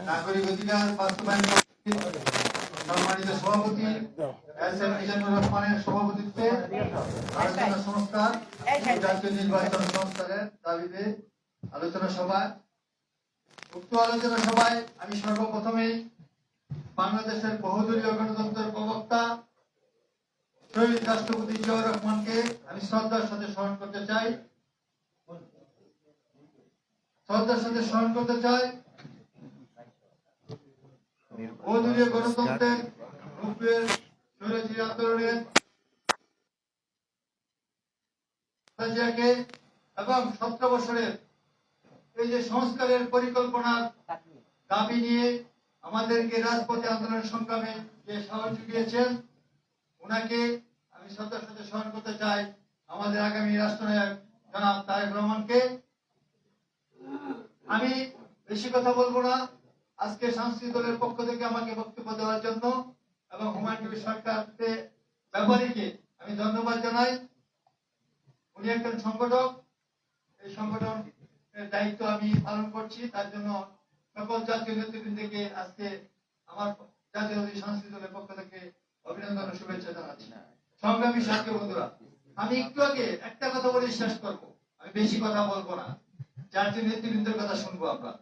নাগরিক অধিকার বাস্তবায়ন সম্মানিত সভাপতি এস.এম. মিজানুর রহমানের সভাপতিত্বে আলোচনা সংস্কার জাতীয় নির্বাচন সংস্কারের দাবিতে আলোচনা সভায় উক্ত আলোচনা সভায় আমি সর্বপ্রথমেই বাংলাদেশের বহুদলীয় গণতন্ত্রের প্রবক্তা শহীদ রাষ্ট্রপতি জিয়াউর রহমানকে আমি শ্রদ্ধার সাথে স্মরণ করতে চাই। বহুদলীয় গণতন্ত্রের রূপের স্বৈরাচারী আন্দোলনের এবং 17 বছরের এই যে সংস্কারের পরিকল্পনার দাবি নিয়ে আমাদেরকে রাজপথে আন্দোলন সংগ্রামে যে সাহস জুগিয়েছেন ওনাকে আমি শ্রদ্ধার সাথে স্মরণ করতে চাই। আমাদের আগামী রাষ্ট্রনায়ক জনাব তারেক রহমানকে। আমি বেশি কথা বলবো না। আজকে সাংস্কৃতিক দলের পক্ষ থেকে আমাকে বক্তব্য দেওয়ার জন্য এবং হুমায়ুন কবির সরকারকে ব্যাপারীকে আমি ধন্যবাদ জানাই। উনি একজন সংগঠক, এই সংগঠনের দায়িত্ব আমি পালন করছি। তার জন্য সকল জাতীয় নেতৃবৃন্দকে আজকে আমার জাতীয় সাংস্কৃতিক দলের পক্ষ থেকে অভিনন্দন ও শুভেচ্ছা জানাচ্ছি। সংগ্রামী সাথী বন্ধুরা, আমি একটু আগে একটা কথা বলে শেষ করবো। আমি বেশি কথা বলবো না, জাতীয় নেতৃবৃন্দের কথা শুনবো আমরা,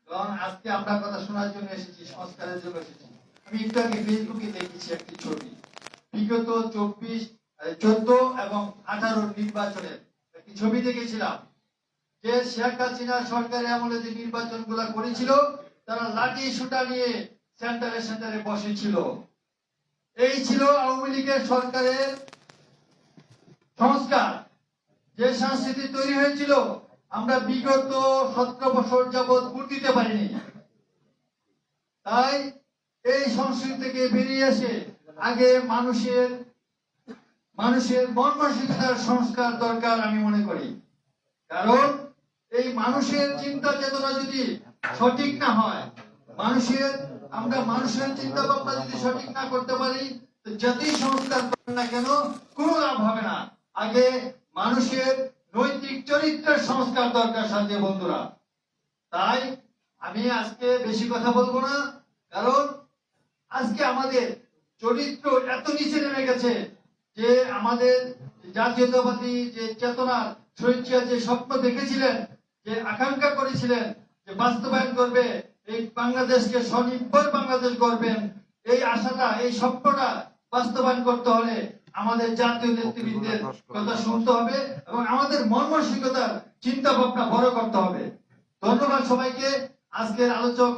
কারণ আজকে আমরা কথা শোনার জন্য এসেছি, সংস্কারের জন্য এসেছি। আমি একটু আগে ফেসবুকে দেখেছি একটি ছবি, বিগত 14 এবং 18 নির্বাচনের একটি ছবি দেখেছিলাম, যে শেখ হাসিনা সরকারের আমলে যে নির্বাচন গুলা করেছিল তারা লাঠি সুটা নিয়ে সেন্টারে বসেছিল। এই ছিল আওয়ামী লীগের সরকারের সংস্কার। যে সংস্কৃতি তৈরি হয়েছিল আমরা বিগত 17 বছর যাবৎ দিতে পারিনি। তাই এই সংস্কৃতি থেকে বেরিয়ে এসে আগে মানুষের মন মানসিকতার সংস্কার দরকার আমি মনে করি। কারণ এই মানুষের চিন্তা চেতনা যদি সঠিক না হয়, আমরা মানুষের চিন্তা ভাবনা যদি সঠিক না করতে পারি, যতই সংস্কার করেন না কেন কোনো লাভ হবে না। আগে মানুষের নৈতিক চরিত্রের সংস্কার দরকার সাথে বন্ধুরা। তাই আমি আজকে বেশি কথা বলবো না, কারণ আজকে আমাদের চরিত্র এত নিচে নেমে গেছে যে আমাদের জাতীয়তাবাদী যে চেতনা, শহীদ যে স্বপ্ন দেখেছিলেন, যে আকাঙ্ক্ষা করেছিলেন যে বাস্তবায়ন করবে, এই বাংলাদেশকে স্বনির্ভর বাংলাদেশ করবেন, এই আশাটা, এই স্বপ্নটা বাস্তবায়ন করতে হলে আমাদের জাতীয় নেতৃবৃন্দের কথা শুনতে হবে এবং আমাদের মন মানসিকতার চিন্তা ভাবনা বড় করতে হবে। ধন্যবাদ সবাইকে, আজকের আলোচক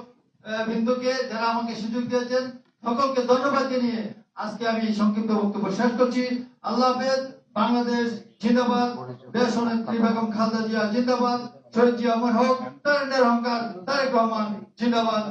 বৃন্দকে যারা আমাকে সুযোগ দিয়েছেন সকলকে ধন্যবাদ জানিয়ে আজকে আমি সংক্ষিপ্ত বক্তব্য শেষ করছি। আল্লাহ হাফেজ। বাংলাদেশ জিন্দাবাদ। দেশনেত্রী বেগম খালেদা জিয়া জিন্দাবাদ। শহীদ জিয়া অমর হোক। তারেক অহংকার তারেক রহমান জিন্দাবাদ।